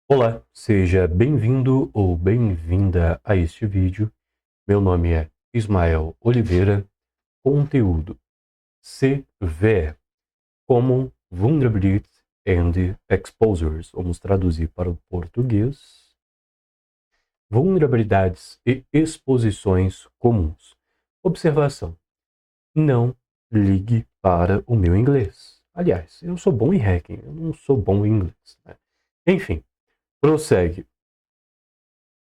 Olá, seja bem-vindo ou bem-vinda a este vídeo. Meu nome é Ismael Oliveira, conteúdo CVE, Common Vulnerabilities and Exposures. Vamos traduzir para o português. Vulnerabilidades e exposições comuns. Observação: não ligue para o meu inglês. Aliás, eu sou bom em hacking, eu não sou bom em inglês, né? Enfim, prossegue.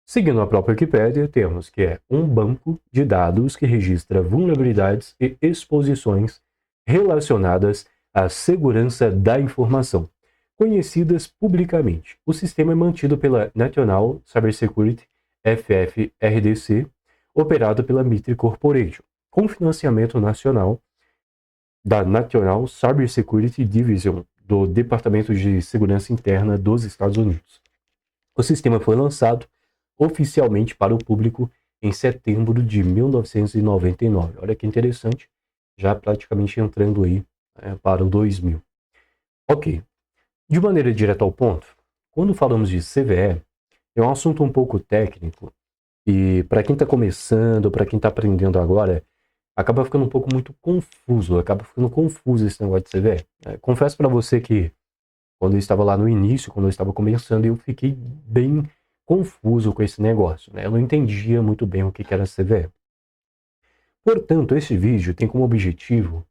Seguindo a própria Wikipédia, temos que é um banco de dados que registra vulnerabilidades e exposições relacionadas à segurança da informação, conhecidas publicamente. O sistema é mantido pela National Cybersecurity FFRDC, operado pela Mitre Corporation, com financiamento nacional da National Cybersecurity Division do Departamento de Segurança Interna dos Estados Unidos. O sistema foi lançado oficialmente para o público em setembro de 1999. Olha que interessante, já praticamente entrando aí para o 2000. Ok, de maneira direta ao ponto, quando falamos de CVE, é um assunto um pouco técnico e para quem está começando, para quem está aprendendo agora, acaba ficando um pouco muito confuso, acaba ficando confuso esse negócio de CVE. Confesso para você que quando eu estava lá no início, quando eu estava começando, eu fiquei bem confuso com esse negócio, né? Eu não entendia muito bem o que era CVE. Portanto, esse vídeo tem como objetivo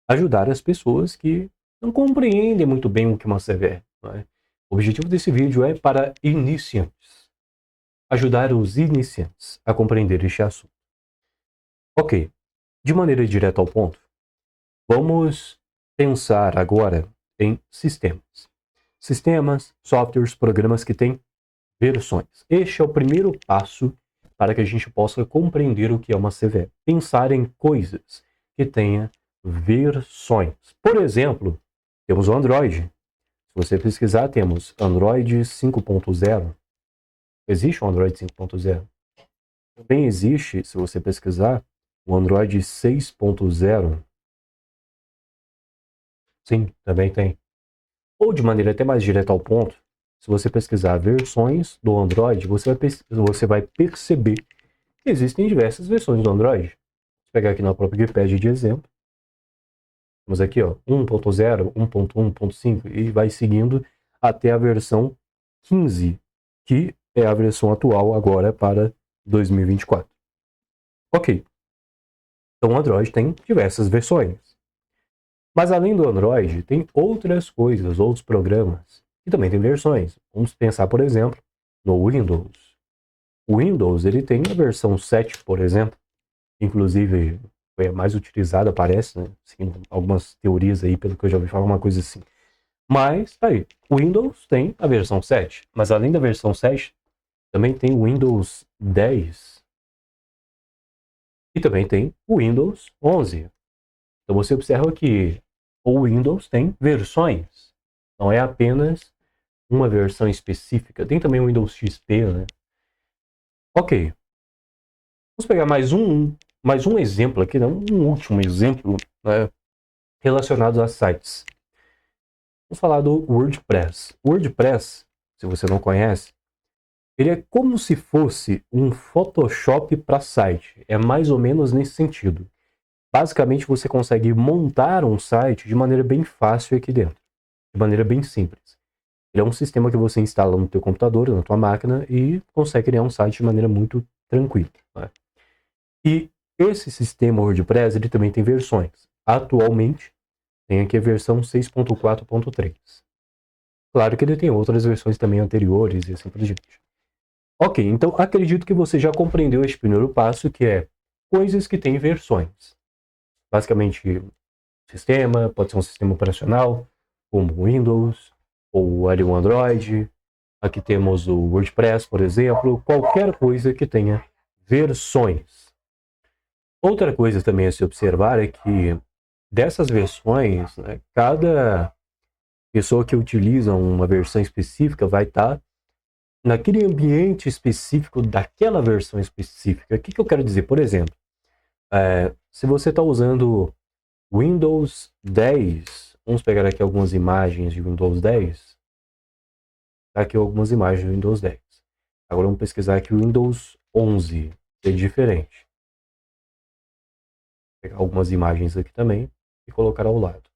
ajudar as pessoas que não compreendem muito bem o que é uma CVE. Né? O objetivo desse vídeo é para iniciantes. Ajudar os iniciantes a compreender este assunto. Ok, de maneira direta ao ponto, vamos pensar agora em sistemas. Sistemas, softwares, programas que têm versões. Este é o primeiro passo para que a gente possa compreender o que é uma CVE. Pensar em coisas que tenha versões. Por exemplo, temos o Android. Se você pesquisar, temos Android 5.0. Existe o Android 5.0. Também existe, se você pesquisar, o Android 6.0. Sim, também tem. Ou de maneira até mais direta ao ponto, se você pesquisar versões do Android, você vai perceber que existem diversas versões do Android. Vou pegar aqui na própria Wikipedia de exemplo. Temos aqui, ó, 1.0, 1.1, 1.5 e vai seguindo até a versão 15, que é a versão atual agora para 2024. Ok, então o Android tem diversas versões. Mas além do Android, tem outras coisas, outros programas que também têm versões. Vamos pensar, por exemplo, no Windows. O Windows ele tem a versão 7, por exemplo, inclusive foi a mais utilizada, parece, né? Seguindo algumas teorias aí, pelo que eu já ouvi falar, uma coisa assim. Mas, tá aí, o Windows tem a versão 7, mas além da versão 7, também tem o Windows 10 e também tem o Windows 11. Então você observa que o Windows tem versões, não é apenas uma versão específica. Tem também o Windows XP, né? Ok, vamos pegar mais um exemplo aqui, né? Um último exemplo, né? Relacionado a sites. Vamos falar do WordPress. O WordPress, se você não conhece, ele é como se fosse um Photoshop para site. É mais ou menos nesse sentido. Basicamente, você consegue montar um site de maneira bem fácil aqui dentro, de maneira bem simples. Ele é um sistema que você instala no teu computador, na tua máquina, e consegue criar um site de maneira muito tranquila. Né? E esse sistema WordPress ele também tem versões. Atualmente, tem aqui a versão 6.4.3. Claro que ele tem outras versões também anteriores e assim por diante. Ok, então acredito que você já compreendeu este primeiro passo, que é coisas que têm versões. Basicamente, sistema, pode ser um sistema operacional, como o Windows, ou ali o Android. Aqui temos o WordPress, por exemplo, qualquer coisa que tenha versões. Outra coisa também a se observar é que dessas versões, né, cada pessoa que utiliza uma versão específica vai estar naquele ambiente específico daquela versão específica. O que eu quero dizer? Por exemplo, se você está usando Windows 10, vamos pegar aqui algumas imagens de Windows 10. Tá aqui algumas imagens do Windows 10. Agora vamos pesquisar aqui o Windows 11, que é diferente. Vou pegar algumas imagens aqui também e colocar ao lado.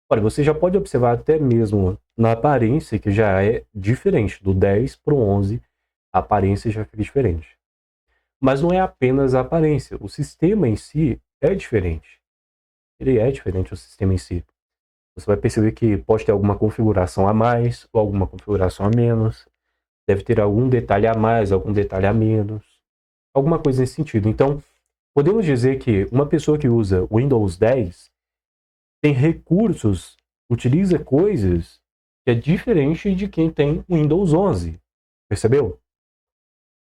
Olha, você já pode observar até mesmo na aparência que já é diferente. Do 10 para o 11, a aparência já fica diferente. Mas não é apenas a aparência. O sistema em si é diferente. Ele é diferente, o sistema em si. Você vai perceber que pode ter alguma configuração a mais ou alguma configuração a menos. Deve ter algum detalhe a mais, algum detalhe a menos. Alguma coisa nesse sentido. Então, podemos dizer que uma pessoa que usa Windows 10 tem recursos, utiliza coisas que é diferente de quem tem Windows 11. Percebeu?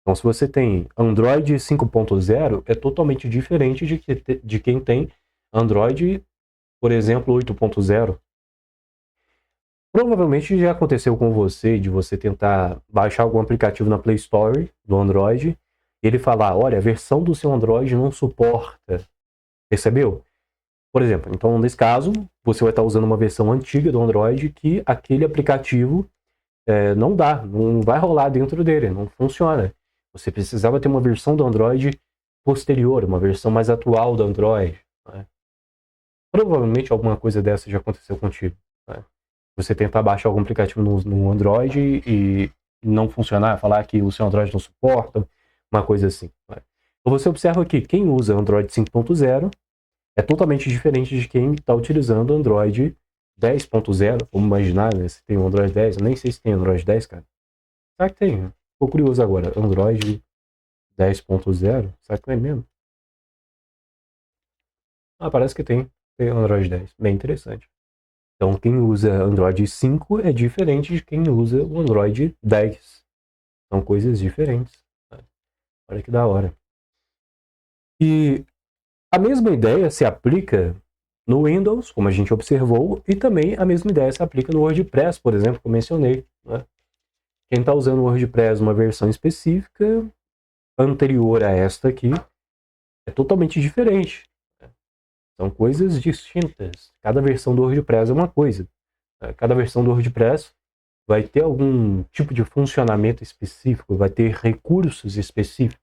Então, se você tem Android 5.0, é totalmente diferente de quem tem Android, por exemplo, 8.0. Provavelmente já aconteceu com você de você tentar baixar algum aplicativo na Play Store do Android e ele falar, olha, a versão do seu Android não suporta. Percebeu? Por exemplo, então nesse caso, você vai estar usando uma versão antiga do Android que aquele aplicativo não dá, não vai rolar dentro dele, não funciona. Você precisava ter uma versão do Android posterior, uma versão mais atual do Android. Né? Provavelmente alguma coisa dessa já aconteceu contigo. Né? Você tentar baixar algum aplicativo no Android e não funcionar, falar que o seu Android não suporta, uma coisa assim. Né? Então você observa que quem usa Android 5.0 é totalmente diferente de quem está utilizando Android 10.0. Vamos imaginar, né? Se tem um Android 10, eu nem sei se tem Android 10, cara. Será que tem? Ficou curioso agora. Android 10.0? Será que não é mesmo? Ah, parece que tem. Tem Android 10. Bem interessante. Então, quem usa Android 5 é diferente de quem usa o Android 10. São coisas diferentes. Olha que da hora. E a mesma ideia se aplica no Windows, como a gente observou, e também a mesma ideia se aplica no WordPress, por exemplo, que eu mencionei. Né? Quem está usando o WordPress uma versão específica, anterior a esta aqui, é totalmente diferente. São coisas distintas. Cada versão do WordPress é uma coisa. Cada versão do WordPress vai ter algum tipo de funcionamento específico, vai ter recursos específicos,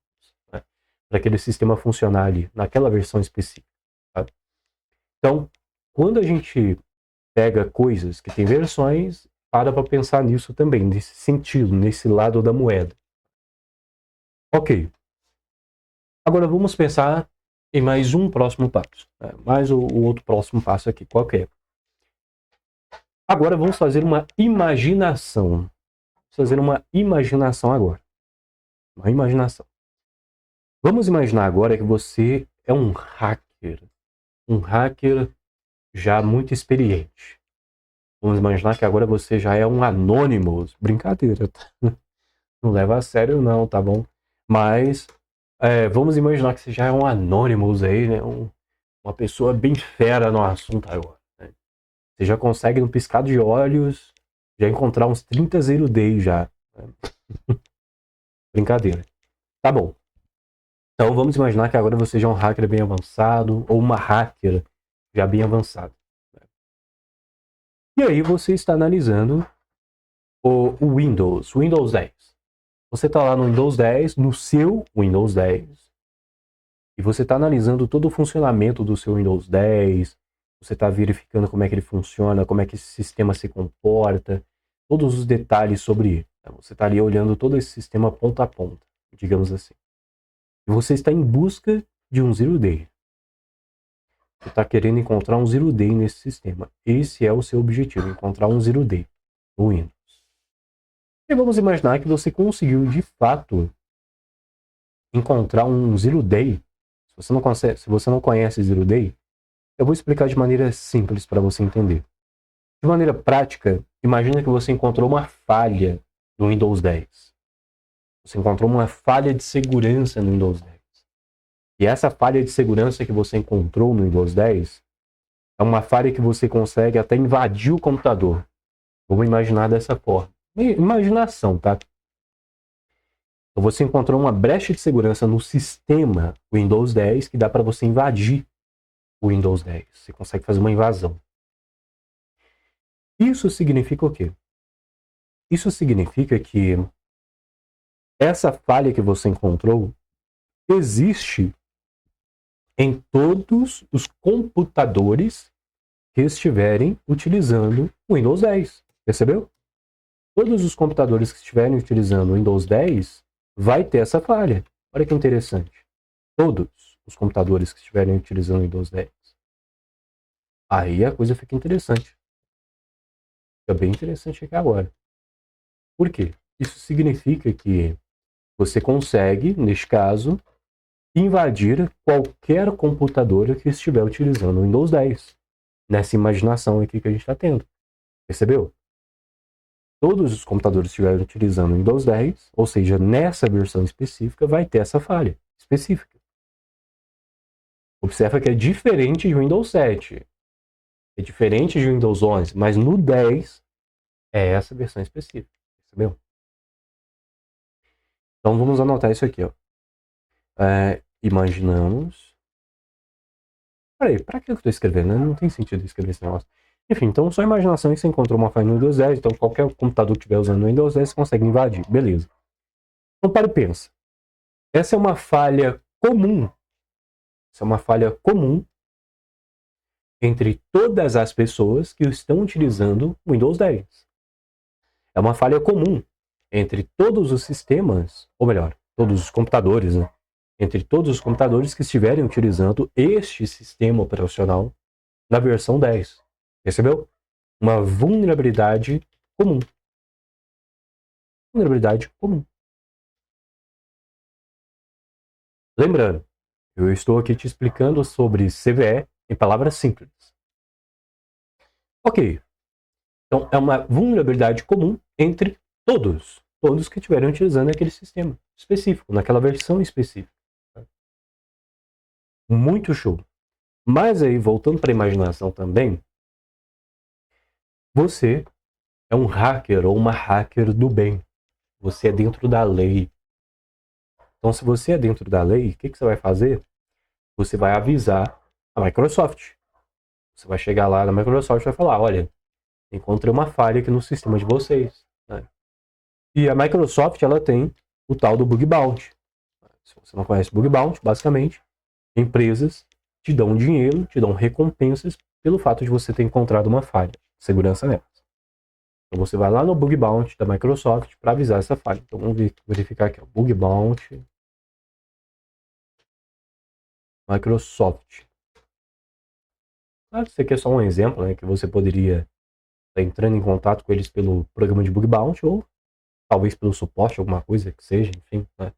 né, para aquele sistema funcionar ali, naquela versão específica. Tá? Então, quando a gente pega coisas que têm versões, para pensar nisso também, nesse sentido, nesse lado da moeda. Ok. Agora vamos pensar em mais um próximo passo. Né? Mais o outro próximo passo aqui. Qual que é? Agora vamos fazer uma imaginação. Vamos fazer uma imaginação agora. Uma imaginação. Vamos imaginar agora que você é um hacker. Um hacker já muito experiente. Vamos imaginar que agora você já é um Anonymous. Brincadeira, tá? Não leva a sério não, tá bom? Mas vamos imaginar que você já é um Anonymous aí, né? Uma pessoa bem fera no assunto agora. Né? Você já consegue, no piscar de olhos, já encontrar uns 30 zero day já. Né? Brincadeira. Tá bom. Então vamos imaginar que agora você já é um hacker bem avançado, ou uma hacker já bem avançada. E aí você está analisando o Windows 10. Você está lá no Windows 10, no seu Windows 10, e você está analisando todo o funcionamento do seu Windows 10, você está verificando como é que ele funciona, como é que esse sistema se comporta, todos os detalhes sobre ele. Você está ali olhando todo esse sistema ponta a ponta, digamos assim. E você está em busca de um Zero Day. Você está querendo encontrar um Zero Day nesse sistema. Esse é o seu objetivo, encontrar um Zero Day no Windows. E vamos imaginar que você conseguiu, de fato, encontrar um Zero Day. Se você não conhece Zero Day, eu vou explicar de maneira simples para você entender. De maneira prática, imagina que você encontrou uma falha no Windows 10. Você encontrou uma falha de segurança no Windows 10. E essa falha de segurança que você encontrou no Windows 10 é uma falha que você consegue até invadir o computador. Vamos imaginar dessa forma. Imaginação, tá? Então você encontrou uma brecha de segurança no sistema Windows 10 que dá para você invadir o Windows 10. Você consegue fazer uma invasão. Isso significa o quê? Isso significa que essa falha que você encontrou existe em todos os computadores que estiverem utilizando o Windows 10. Percebeu? Todos os computadores que estiverem utilizando o Windows 10 vai ter essa falha. Olha que interessante. Todos os computadores que estiverem utilizando o Windows 10. Aí a coisa fica interessante. Fica bem interessante aqui agora. Por quê? Isso significa que você consegue, neste caso, invadir qualquer computador que estiver utilizando o Windows 10. Nessa imaginação aqui que a gente está tendo. Percebeu? Todos os computadores que estiverem utilizando o Windows 10, ou seja, nessa versão específica, vai ter essa falha específica. Observa que é diferente de Windows 7. É diferente de Windows 11, mas no 10 é essa versão específica. Percebeu? Então vamos anotar isso aqui, ó. Imaginamos. Peraí, pra que eu estou escrevendo? Não tem sentido escrever esse negócio. Enfim, então sua imaginação é que você encontrou uma falha no Windows 10, então qualquer computador que estiver usando o Windows 10 você consegue invadir. Beleza. Então para e pensa. Essa é uma falha comum. Essa é uma falha comum entre todas as pessoas que estão utilizando o Windows 10. É uma falha comum entre todos os sistemas, ou melhor, todos os computadores, né? Entre todos os computadores que estiverem utilizando este sistema operacional na versão 10. Percebeu? Uma vulnerabilidade comum. Vulnerabilidade comum. Lembrando, eu estou aqui te explicando sobre CVE em palavras simples. Ok. Então, é uma vulnerabilidade comum entre todos que estiverem utilizando aquele sistema específico, naquela versão específica. Muito show. Mas aí, voltando para a imaginação também, você é um hacker ou uma hacker do bem. Você é dentro da lei. Então, se você é dentro da lei, o que você vai fazer? Você vai avisar a Microsoft. Você vai chegar lá na Microsoft e vai falar, olha, encontrei uma falha aqui no sistema de vocês. Né? E a Microsoft, ela tem o tal do bug bounty. Se você não conhece o bug bounty, basicamente, empresas te dão dinheiro, te dão recompensas pelo fato de você ter encontrado uma falha de segurança nelas. Então você vai lá no bug bounty da Microsoft para avisar essa falha. Então vamos verificar aqui, ó, bug bounty Microsoft. Claro, isso aqui é só um exemplo, né, que você poderia estar entrando em contato com eles pelo programa de bug bounty ou talvez pelo suporte, alguma coisa que seja, enfim, né?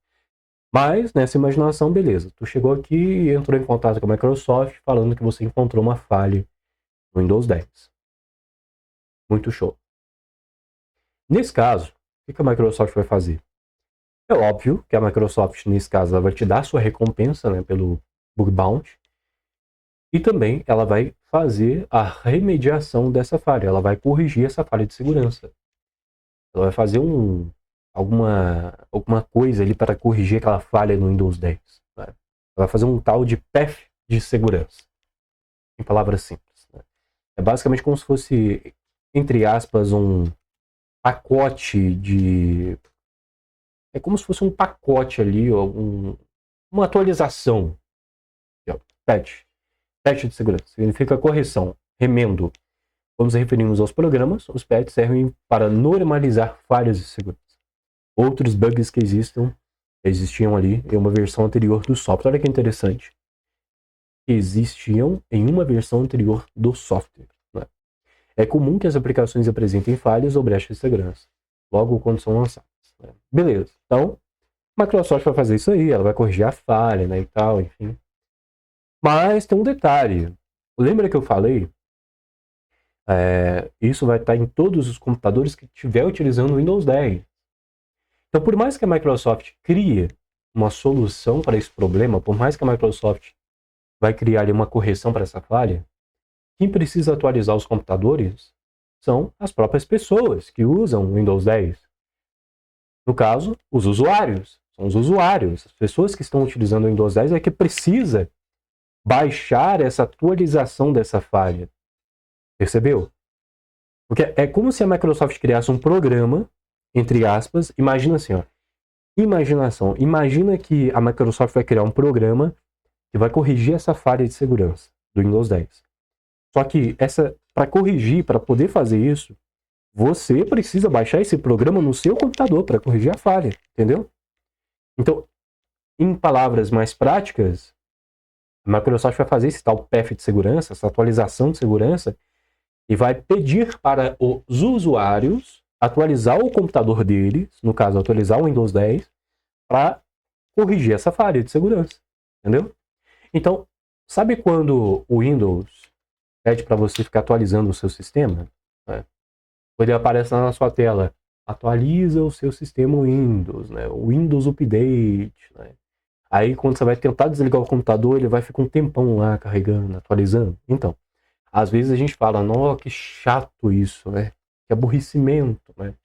Mas, nessa imaginação, beleza. Tu chegou aqui e entrou em contato com a Microsoft falando que você encontrou uma falha no Windows 10. Muito show. Nesse caso, o que a Microsoft vai fazer? É óbvio que a Microsoft, nesse caso, ela vai te dar sua recompensa, né, pelo bug bounty. E também ela vai fazer a remediação dessa falha. Ela vai corrigir essa falha de segurança. Ela vai fazer alguma coisa ali para corrigir aquela falha no Windows 10. Né? Ela vai fazer um tal de patch de segurança. Em palavras simples. Né? É basicamente como se fosse, entre aspas, um pacote de... É como se fosse um pacote ali, uma atualização. Patch. Patch de segurança. Significa correção, remendo. Quando nos referimos aos programas, os patches servem para normalizar falhas de segurança. Outros bugs que existiam ali em uma versão anterior do software. Olha que interessante. Existiam em uma versão anterior do software. Né? É comum que as aplicações apresentem falhas ou brechas de segurança, logo quando são lançadas. Né? Beleza. Então, a Microsoft vai fazer isso aí, ela vai corrigir a falha, né, e tal, enfim. Mas tem um detalhe. Lembra que eu falei? Isso vai estar em todos os computadores que estiver utilizando o Windows 10. Então, por mais que a Microsoft crie uma solução para esse problema, por mais que a Microsoft vai criar ali uma correção para essa falha, quem precisa atualizar os computadores são as próprias pessoas que usam o Windows 10. No caso, os usuários. São os usuários, as pessoas que estão utilizando o Windows 10 é que precisa baixar essa atualização dessa falha. Percebeu? Porque é como se a Microsoft criasse um programa entre aspas, imagina assim, ó. Imaginação. Imagina que a Microsoft vai criar um programa que vai corrigir essa falha de segurança do Windows 10. Só que para corrigir, para poder fazer isso, você precisa baixar esse programa no seu computador para corrigir a falha, entendeu? Então, em palavras mais práticas, a Microsoft vai fazer esse tal patch de segurança, essa atualização de segurança, e vai pedir para os usuários atualizar o computador deles, no caso, atualizar o Windows 10, para corrigir essa falha de segurança, entendeu? Então, sabe quando o Windows pede para você ficar atualizando o seu sistema? Né? Quando ele aparece lá na sua tela, atualiza o seu sistema Windows, né? O Windows Update, né? Aí quando você vai tentar desligar o computador, ele vai ficar um tempão lá carregando, atualizando. Então, às vezes a gente fala, nossa, que chato isso, né? Que aborrecimento, né?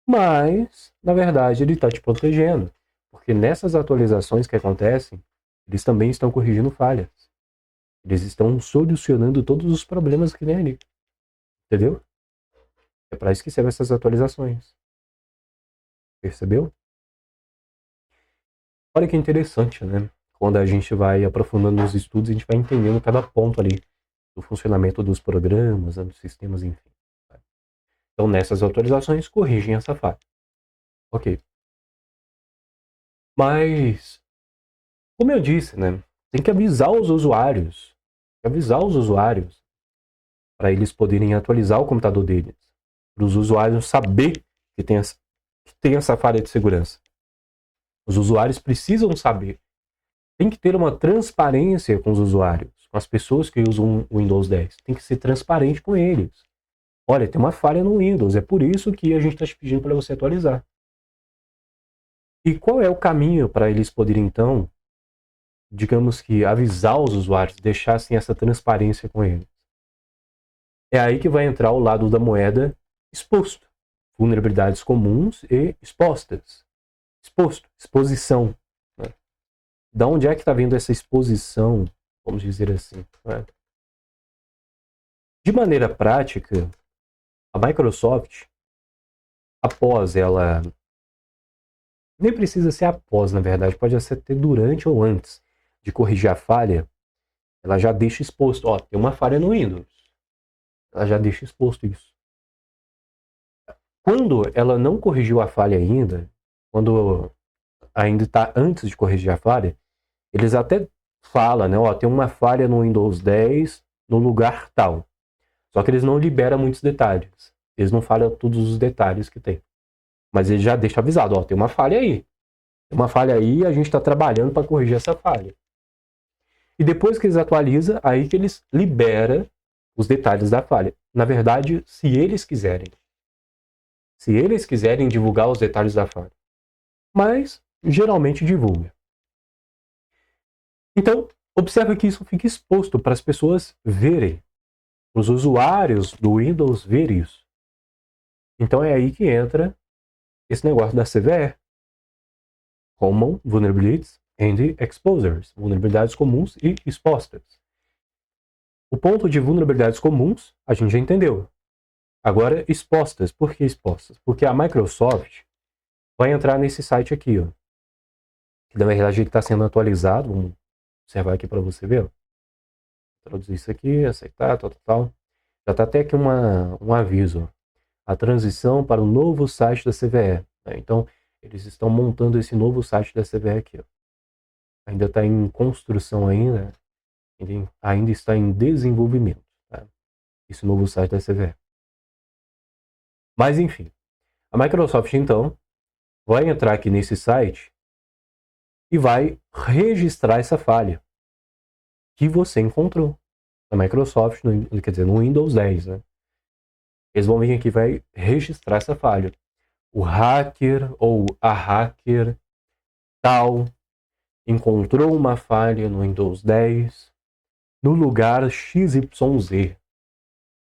Mas, na verdade, ele está te protegendo. Porque nessas atualizações que acontecem, eles também estão corrigindo falhas. Eles estão solucionando todos os problemas que tem ali. Entendeu? É para isso que servem essas atualizações. Percebeu? Olha que interessante, né? Quando a gente vai aprofundando nos estudos, a gente vai entendendo cada ponto ali do funcionamento dos programas, dos sistemas, enfim. Então, nessas atualizações, corrigem essa falha. Ok. Mas, como eu disse, né? Tem que avisar os usuários. Avisar os usuários para eles poderem atualizar o computador deles. Para os usuários saber que tem essa falha de segurança. Os usuários precisam saber. Tem que ter uma transparência com os usuários, com as pessoas que usam o Windows 10. Tem que ser transparente com eles. Olha, tem uma falha no Windows, é por isso que a gente está te pedindo para você atualizar. E qual é o caminho para eles poderem, então, digamos que avisar os usuários, deixar assim, essa transparência com eles? É aí que vai entrar o lado da moeda exposto. Vulnerabilidades comuns e expostas. Exposto, exposição. Né? Da onde é que está vindo essa exposição, vamos dizer assim? Né? De maneira prática, a Microsoft, após ela... Nem precisa ser após, na verdade, pode ser até durante ou antes de corrigir a falha, ela já deixa exposto. Ó, tem uma falha no Windows. Ela já deixa exposto isso. Quando ela não corrigiu a falha ainda, quando ainda está antes de corrigir a falha, eles até falam, né? Ó, tem uma falha no Windows 10 no lugar tal. Só que eles não liberam muitos detalhes. Eles não falam todos os detalhes que tem. Mas ele já deixa avisado, ó, tem uma falha aí. Tem uma falha aí e a gente está trabalhando para corrigir essa falha. E depois que eles atualizam, aí que eles liberam os detalhes da falha. Na verdade, se eles quiserem. Se eles quiserem divulgar os detalhes da falha. Mas, geralmente divulga. Então, observa que isso fica exposto para as pessoas verem. Os usuários do Windows verem isso. Então é aí que entra esse negócio da CVE. Common Vulnerabilities and Exposures. Vulnerabilidades comuns e expostas. O ponto de vulnerabilidades comuns, a gente já entendeu. Agora, expostas. Por que expostas? Porque a Microsoft vai entrar nesse site aqui, ó. Que na verdade ele está sendo atualizado. Vamos observar aqui para você ver. Ó. Traduzir isso aqui, aceitar, tal. Já está até aqui um aviso. Ó. A transição para o novo site da CVE. Né? Então, eles estão montando esse novo site da CVE aqui. Ó. Ainda está em construção ainda. Ainda está em desenvolvimento. Tá? Esse novo site da CVE. Mas, enfim. A Microsoft, então, vai entrar aqui nesse site e vai registrar essa falha que você encontrou na Microsoft, quer dizer, no Windows 10, né? Eles vão vir aqui e vai registrar essa falha. O hacker ou a hacker tal encontrou uma falha no Windows 10 no lugar XYZ.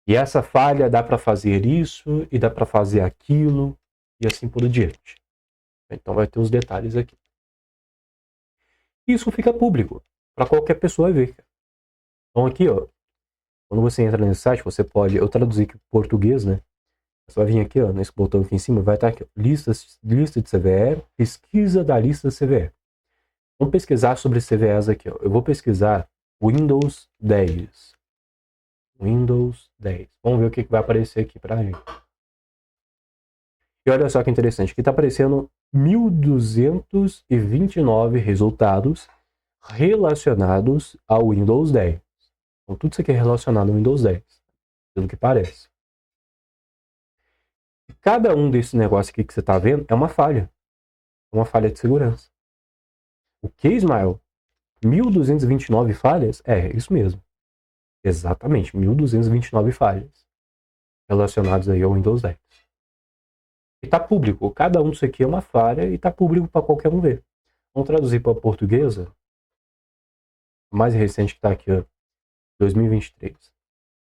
E essa falha dá para fazer isso e dá para fazer aquilo e assim por diante. Então vai ter os detalhes aqui. Isso fica público para qualquer pessoa ver. Então aqui, ó, quando você entra nesse site, você pode, eu traduzi aqui para português, né? Você vai vir aqui, ó, nesse botão aqui em cima, vai estar aqui, ó, lista de CVE, pesquisa da lista CVE. Vamos pesquisar sobre CVEs aqui, ó. Eu vou pesquisar Windows 10. Windows 10. Vamos ver o que vai aparecer aqui pra gente. E olha só que interessante, aqui está aparecendo 1.229 resultados relacionados ao Windows 10. Então, tudo isso aqui é relacionado ao Windows 10, pelo que parece. E cada um desses negócios aqui que você está vendo é uma falha de segurança. O que, Ismael? 1.229 falhas? É, isso mesmo. Exatamente, 1.229 falhas relacionadas aí ao Windows 10. E está público, cada um disso aqui é uma falha e está público para qualquer um ver. Vamos traduzir para portuguesa. A mais recente que está aqui, ó, 2023.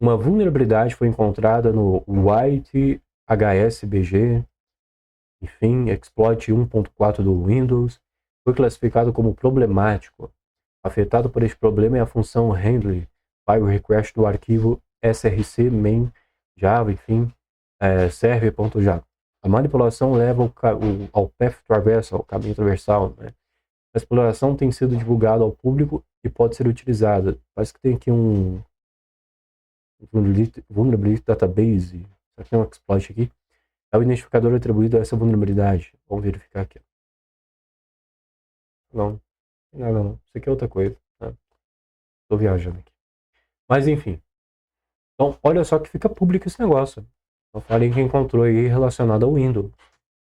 Uma vulnerabilidade foi encontrada no White HSBG, enfim, exploit 1.4 do Windows, foi classificado como problemático. Afetado por este problema é a função handle file request do arquivo src main java, enfim, server.java. A manipulação leva ao path traversal, ao caminho transversal, né? A exploração tem sido divulgada ao público e pode ser utilizada. Parece que tem aqui um vulnerability database. Será que tem um exploit aqui? É o identificador atribuído a essa vulnerabilidade. Vamos verificar aqui. Não, não. Isso aqui é outra coisa. Estou viajando aqui. Mas enfim. Então, olha só que fica público esse negócio. Eu falei que encontrou aí relacionado ao Windows.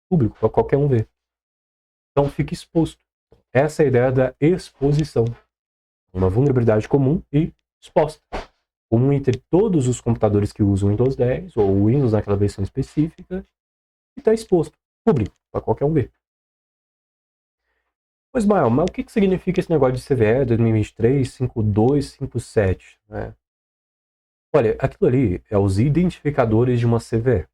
Público, para qualquer um ver. Então, fica exposto. Essa é a ideia da exposição. Uma vulnerabilidade comum e exposta. Comum entre todos os computadores que usam Windows 10 ou o Windows naquela versão específica e está exposto, público, para qualquer um ver. Pois, Mael, mas o que significa esse negócio de CVE 2023 5257? Né? Olha, aquilo ali é os identificadores de uma CVE.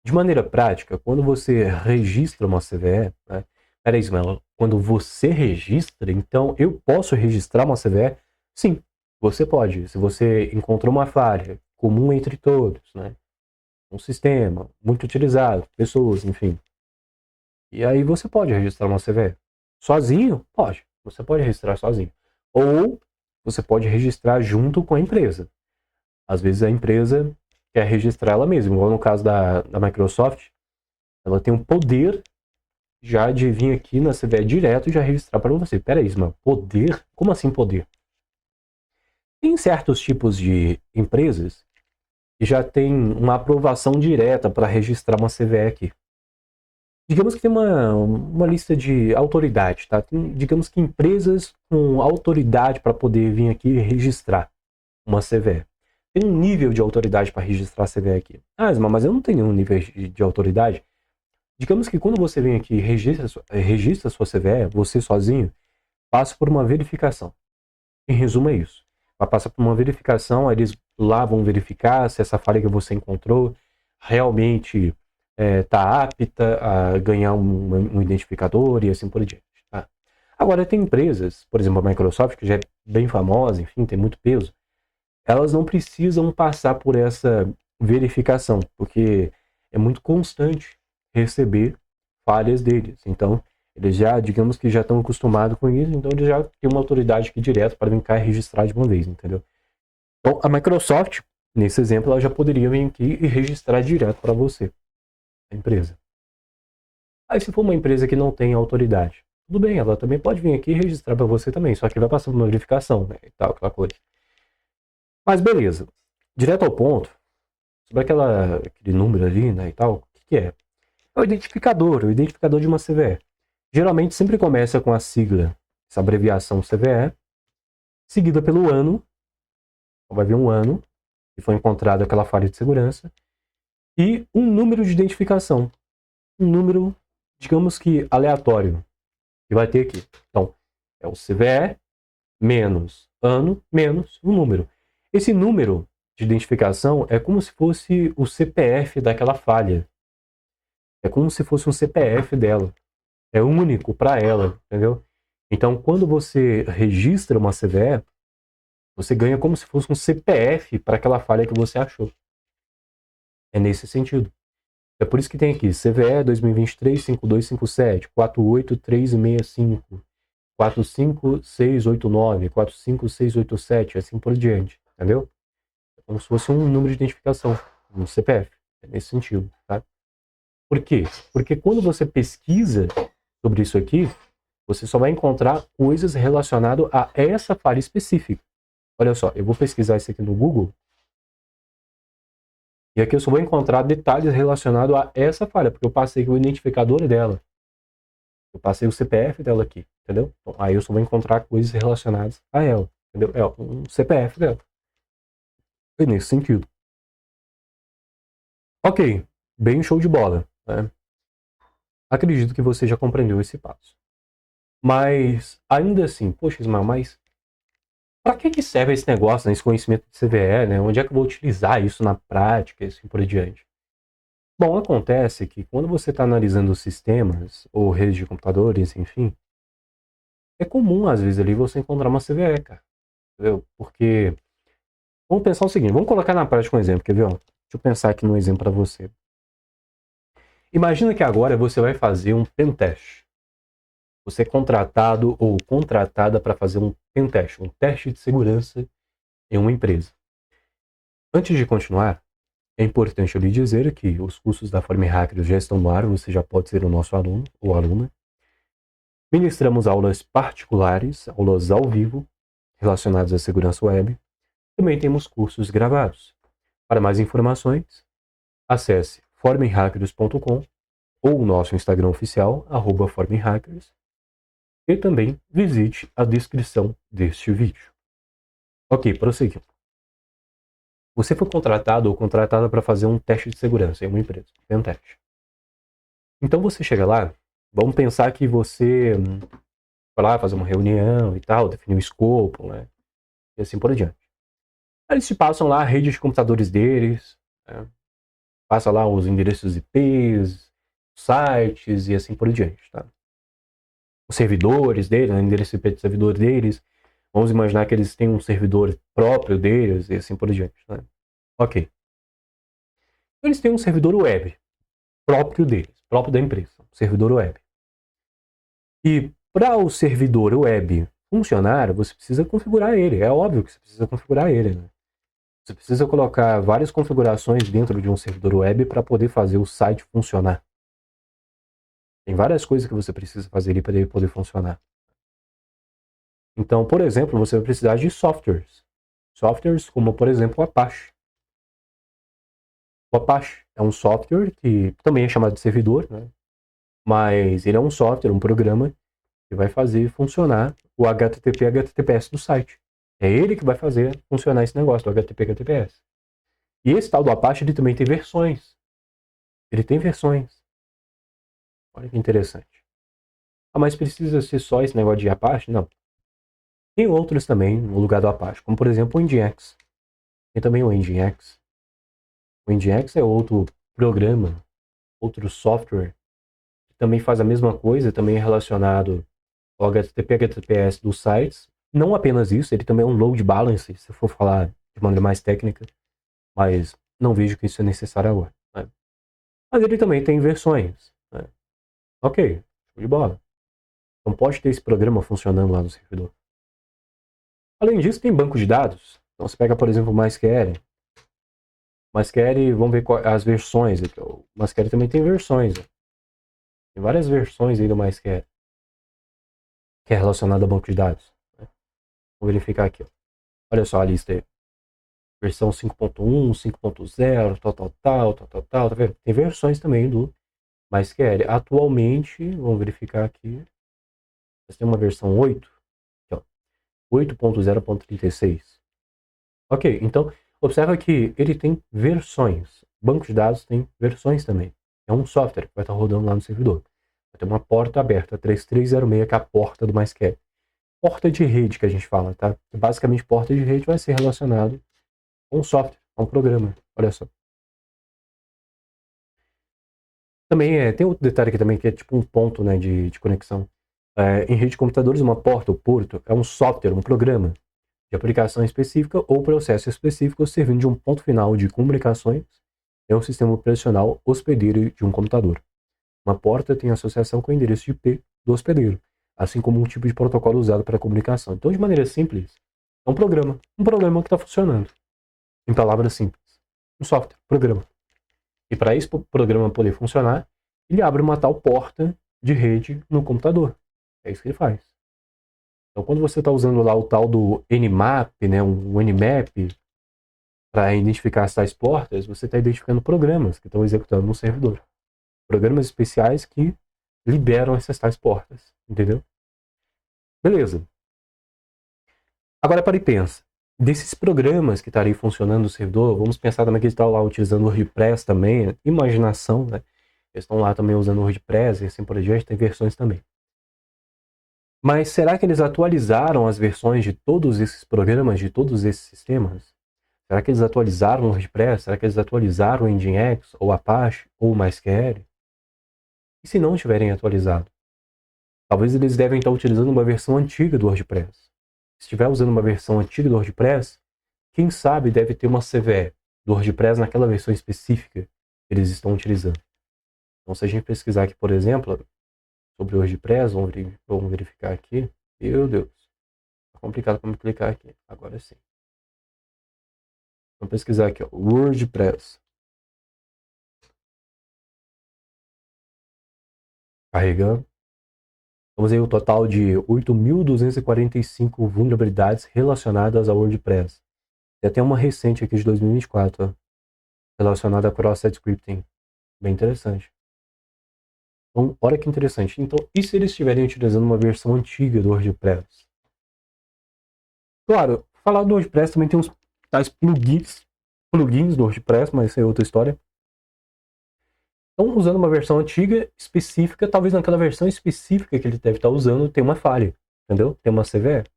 De maneira prática, quando você registra uma CVE, né? Peraí, Ismael, quando você registra, então eu posso registrar uma CVE? Sim, você pode. Se você encontrou uma falha comum entre todos, né? Um sistema muito utilizado, pessoas, enfim. E aí você pode registrar uma CVE. Sozinho? Pode. Você pode registrar sozinho. Ou você pode registrar junto com a empresa. Às vezes a empresa quer registrar ela mesma. Igual no caso da Microsoft, ela tem o poder já de vir aqui na CVE direto e já registrar para você. Peraí, Ismael, poder? Como assim poder? Tem certos tipos de empresas que já tem uma aprovação direta para registrar uma CVE aqui. Digamos que tem uma lista de autoridade, tá? Digamos que empresas com autoridade para poder vir aqui e registrar uma CVE. Tem um nível de autoridade para registrar a CVE aqui. Ah, mas eu não tenho nenhum nível de autoridade. Digamos que quando você vem aqui e registra sua CVE, você sozinho, passa por uma verificação. Em resumo é isso. Vai passar por uma verificação, aí eles lá vão verificar se essa falha que você encontrou realmente está apta a ganhar um identificador e assim por diante. Tá? Agora, tem empresas, por exemplo, a Microsoft, que já é bem famosa, enfim, tem muito peso, elas não precisam passar por essa verificação, porque é muito constante receber falhas deles. Então, eles já, digamos que já estão acostumados com isso, então eles já têm uma autoridade aqui direto para vir cá e registrar de uma vez, entendeu? Então, a Microsoft, nesse exemplo, ela já poderia vir aqui e registrar direto para você, a empresa. Aí, se for uma empresa que não tem autoridade, tudo bem, ela também pode vir aqui e registrar para você também, só que vai passar por uma verificação, né, e tal, aquela coisa. Mas beleza, direto ao ponto, sobre aquele número ali, né, e tal, o que é? É o identificador de uma CVE. Geralmente sempre começa com a sigla, essa abreviação CVE, seguida pelo ano, vai vir um ano que foi encontrada aquela falha de segurança, e um número de identificação. Um número, digamos que aleatório, que vai ter aqui. Então, é o CVE menos ano menos um número. Esse número de identificação é como se fosse o CPF daquela falha. É como se fosse um CPF dela. É único para ela, entendeu? Então, quando você registra uma CVE, você ganha como se fosse um CPF para aquela falha que você achou. É nesse sentido. É por isso que tem aqui CVE 2023-5257, 48365, 45689, 45687, assim por diante, entendeu? É como se fosse um número de identificação, um CPF, é nesse sentido, tá? Por quê? Porque quando você pesquisa sobre isso aqui, você só vai encontrar coisas relacionadas a essa falha específica. Olha só, eu vou pesquisar isso aqui no Google, e aqui eu só vou encontrar detalhes relacionados a essa falha, porque eu passei aqui o identificador dela. Eu passei o CPF dela aqui, entendeu? Então, aí eu só vou encontrar coisas relacionadas a ela, entendeu? É um CPF dela. É nesse sentido. Ok, bem show de bola, né? Acredito que você já compreendeu esse passo. Mas, ainda assim, poxa, Ismael, mas para que serve esse negócio, né, esse conhecimento de CVE, né? Onde é que eu vou utilizar isso na prática e assim por diante? Bom, acontece que quando você está analisando sistemas ou redes de computadores, enfim, é comum às vezes ali você encontrar uma CVE, cara. Entendeu? Porque, vamos pensar o seguinte, vamos colocar na prática um exemplo, quer ver? Ó? Deixa eu pensar aqui num exemplo para você. Imagina que agora você vai fazer um pentest. Você é contratado ou contratada para fazer um pentest, um teste de segurança em uma empresa. Antes de continuar, é importante eu lhe dizer que os cursos da Forme Hackers já estão no ar, você já pode ser o nosso aluno ou aluna. Ministramos aulas particulares, aulas ao vivo, relacionadas à segurança web. Também temos cursos gravados. Para mais informações, acesse formenhackers.com ou o nosso Instagram oficial, @formenhackers, e também visite a descrição deste vídeo. Ok, prosseguindo. Você foi contratado ou contratada para fazer um teste de segurança em uma empresa, um teste. Então você chega lá, vamos pensar que você vai lá fazer uma reunião e tal, definir o escopo, né? E assim por diante. Aí eles te passam lá a rede de computadores deles, né? Passa lá os endereços IPs, sites e assim por diante, tá? Os servidores deles, o endereço IP do servidor deles. Vamos imaginar que eles têm um servidor próprio deles e assim por diante, né? Ok. Eles têm um servidor web próprio deles, próprio da empresa, um servidor web. E para o servidor web funcionar, você precisa configurar ele. É óbvio que você precisa configurar ele, né? Você precisa colocar várias configurações dentro de um servidor web para poder fazer o site funcionar. Tem várias coisas que você precisa fazer ali para ele poder funcionar. Então, por exemplo, você vai precisar de softwares. Softwares como, por exemplo, o Apache. O Apache é um software que também é chamado de servidor, né? Mas ele é um software, um programa que vai fazer funcionar o HTTP e HTTPS do site. É ele que vai fazer funcionar esse negócio do HTTP e HTTPS. E esse tal do Apache, ele também tem versões. Ele tem versões. Olha que interessante. Ah, mas precisa ser só esse negócio de Apache? Não. Tem outros também no lugar do Apache, como por exemplo o Nginx. Tem também o Nginx. O Nginx é outro programa, outro software, que também faz a mesma coisa, também é relacionado ao HTTP e HTTPS dos sites. Não apenas isso, ele também é um load balancer, se for falar de maneira mais técnica, mas não vejo que isso é necessário agora, né? Mas ele também tem versões, né? Ok, show de bola. Então pode ter esse programa funcionando lá no servidor. Além disso, tem banco de dados. Então você pega, por exemplo, o MySQL. MySQL, vamos ver as versões. O MySQL também tem versões. Tem várias versões aí do MySQL que é relacionado a banco de dados, né? Vou verificar aqui. Ó. Olha só a lista aí. Versão 5.1, 5.0, tal. Tá vendo? Tem versões também do MySQL. Atualmente, vamos verificar aqui. Tem uma versão 8. Aqui, ó, 8.0.36. Ok, então observa que ele tem versões. Banco de dados tem versões também. É um software que vai estar rodando lá no servidor. Vai ter uma porta aberta, 3306, que é a porta do MySQL. Porta de rede que a gente fala, tá? Basicamente, porta de rede vai ser relacionado com um software, a um programa. Olha só. Também tem outro detalhe aqui também, que é tipo um ponto, né, de conexão. Em rede de computadores, uma porta ou porto é um software, um programa de aplicação específica ou processo específico servindo de um ponto final de comunicações é um sistema operacional hospedeiro de um computador. Uma porta tem associação com o endereço de IP do hospedeiro, assim como um tipo de protocolo usado para comunicação. Então, de maneira simples, é um programa que está funcionando. Em palavras simples, um software, programa. E para esse programa poder funcionar, ele abre uma tal porta de rede no computador. É isso que ele faz. Então, quando você está usando lá o tal do Nmap, né, um Nmap, para identificar as tais portas, você está identificando programas que estão executando no servidor. Programas especiais que liberam essas tais portas. Entendeu? Beleza. Agora para e pensa. Desses programas que estariam funcionando no servidor, vamos pensar também que eles estão lá utilizando o WordPress também, imaginação, né? Eles estão lá também usando o WordPress e assim por diante, tem versões também. Mas será que eles atualizaram as versões de todos esses programas, de todos esses sistemas? Será que eles atualizaram o WordPress? Será que eles atualizaram o Nginx, ou Apache, ou o MySQL? E se não tiverem atualizado? Talvez eles devem estar utilizando uma versão antiga do WordPress. Se estiver usando uma versão antiga do WordPress, quem sabe deve ter uma CVE do WordPress naquela versão específica que eles estão utilizando. Então, se a gente pesquisar aqui, por exemplo, sobre o WordPress, vamos verificar aqui. Meu Deus, tá complicado para me clicar aqui. Agora sim. Vamos pesquisar aqui, ó, WordPress. Carregando. Vamos aí o total de 8.245 vulnerabilidades relacionadas ao WordPress. Tem até uma recente aqui de 2024, ó, relacionada a cross-site scripting. Bem interessante. Então, olha que interessante. Então, e se eles estiverem utilizando uma versão antiga do WordPress? Claro, falar do WordPress também tem uns tais plugins do WordPress, mas isso é outra história. Então, usando uma versão antiga específica, talvez naquela versão específica que ele deve estar usando, tem uma falha, entendeu? Tem uma CVE.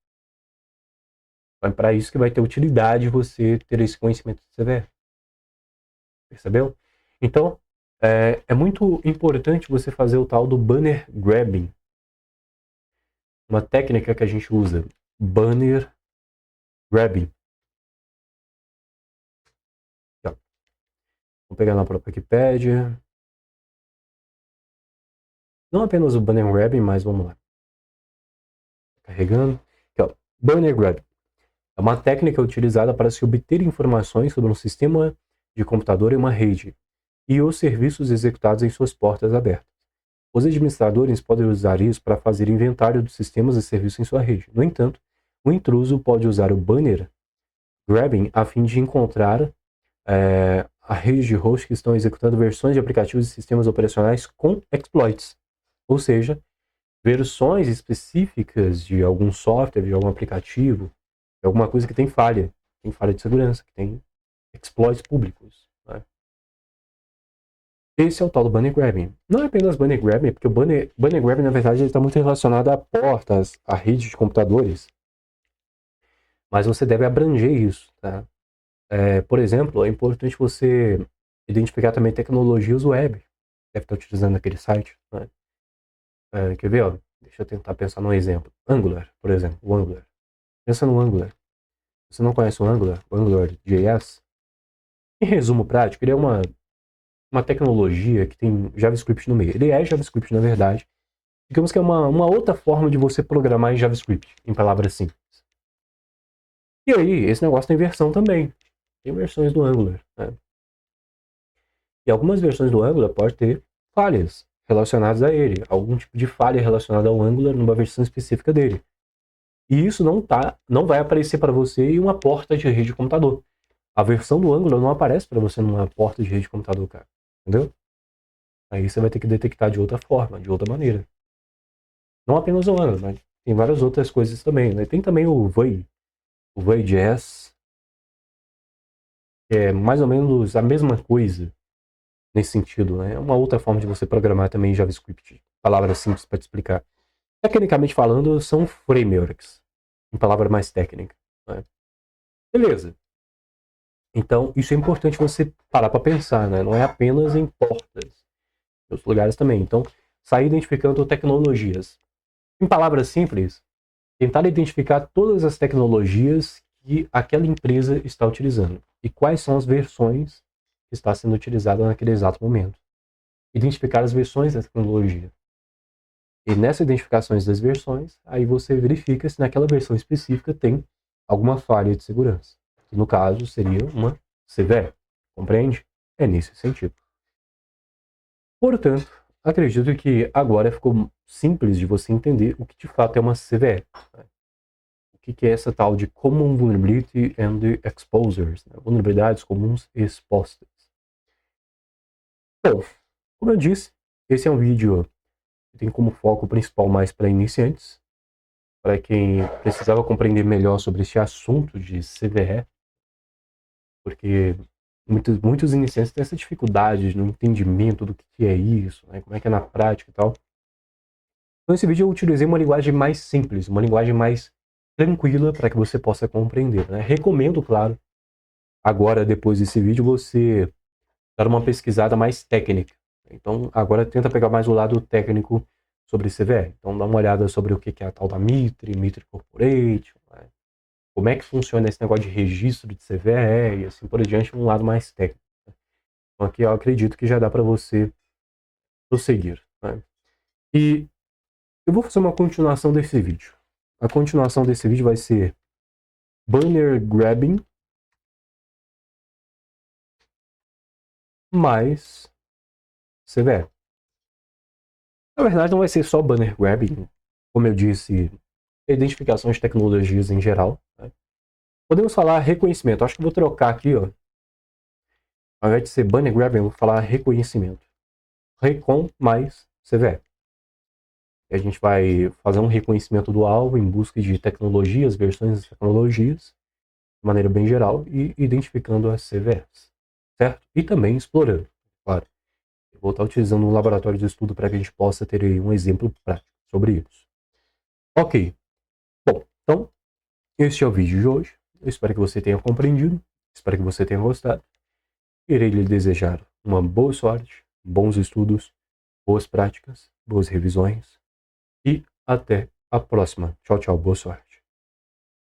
É para isso que vai ter utilidade você ter esse conhecimento de CVE. Percebeu? Então, é muito importante você fazer o tal do banner grabbing. Uma técnica que a gente usa. Banner grabbing. Então, vou pegar na própria Wikipedia. Não apenas o banner grabbing, mas vamos lá. Carregando. Aqui, ó. Banner grabbing. É uma técnica utilizada para se obter informações sobre um sistema de computador em uma rede e os serviços executados em suas portas abertas. Os administradores podem usar isso para fazer inventário dos sistemas e serviços em sua rede. No entanto, o intruso pode usar o banner grabbing a fim de encontrar a rede de hosts que estão executando versões de aplicativos e sistemas operacionais com exploits. Ou seja, versões específicas de algum software, de algum aplicativo, de alguma coisa que tem falha de segurança, que tem exploits públicos. Né? Esse é o tal do banner grabbing. Não é apenas banner grabbing, porque o banner grabbing, na verdade, está muito relacionado a portas, a redes de computadores. Mas você deve abranger isso. Tá? Por exemplo, é importante você identificar também tecnologias web. Deve estar utilizando aquele site. Né? Quer ver? Ó? Deixa eu tentar pensar num exemplo. Angular, por exemplo. O Angular. Pensa no Angular. Se você não conhece o Angular.js, em resumo prático, ele é uma tecnologia que tem JavaScript no meio. Ele é JavaScript, na verdade. Digamos que é uma outra forma de você programar em JavaScript, em palavras simples. E aí, esse negócio tem versão também. Tem versões do Angular. Né? E algumas versões do Angular podem ter falhas relacionadas a ele. Algum tipo de falha relacionada ao Angular numa versão específica dele. E isso não vai aparecer para você em uma porta de rede de computador. A versão do Angular não aparece para você numa porta de rede de computador, cara. Entendeu? Aí você vai ter que detectar de outra forma, de outra maneira. Não apenas o Angular, mas tem várias outras coisas também. Né? Tem também o Vue.js, que é mais ou menos a mesma coisa nesse sentido. Né? É uma outra forma de você programar também em JavaScript. Palavras simples para te explicar. Tecnicamente falando, são frameworks, em palavra mais técnica. Né? Beleza. Então, isso é importante você parar para pensar, né? Não é apenas em portas, em outros lugares também. Então, sair identificando tecnologias. Em palavras simples, tentar identificar todas as tecnologias que aquela empresa está utilizando e quais são as versões que está sendo utilizada naquele exato momento. Identificar as versões da tecnologia. E nessas identificações das versões, aí você verifica se naquela versão específica tem alguma falha de segurança. Que no caso seria uma CVE. Compreende? É nesse sentido. Portanto, acredito que agora ficou simples de você entender o que de fato é uma CVE. O que é essa tal de Common Vulnerability and Exposures, né? Vulnerabilidades comuns expostas. Bom, como eu disse, esse é um vídeo que tem como foco principal mais para iniciantes, para quem precisava compreender melhor sobre esse assunto de CVE, porque muitos iniciantes têm essa dificuldade no entendimento do que é isso, né? Como é que é na prática e tal. Então, nesse vídeo eu utilizei uma linguagem mais simples, uma linguagem mais tranquila para que você possa compreender, né? Recomendo, claro, agora, depois desse vídeo, você dar uma pesquisada mais técnica. Então, agora tenta pegar mais o lado técnico sobre CVE. Então, dá uma olhada sobre o que é a tal da Mitre Corporate, né? Como é que funciona esse negócio de registro de CVE e assim por diante, um lado mais técnico. Então, aqui eu acredito que já dá para você prosseguir, né? E eu vou fazer uma continuação desse vídeo. A continuação desse vídeo vai ser banner grabbing mais CVE. Na verdade, não vai ser só banner grabbing, como eu disse, identificação de tecnologias em geral, né? Podemos falar reconhecimento. Acho que vou trocar aqui, ó. Ao invés de ser banner grabbing, eu vou falar reconhecimento. Recon mais CVE. E a gente vai fazer um reconhecimento do alvo em busca de tecnologias, versões de tecnologias, de maneira bem geral, e identificando as CVEs, certo? E também explorando, claro. Eu vou estar utilizando um laboratório de estudo para que a gente possa ter aí um exemplo prático sobre isso. Ok. Bom, então, este é o vídeo de hoje. Eu espero que você tenha compreendido, espero que você tenha gostado. Irei lhe desejar uma boa sorte, bons estudos, boas práticas, boas revisões e até a próxima. Tchau, tchau, boa sorte.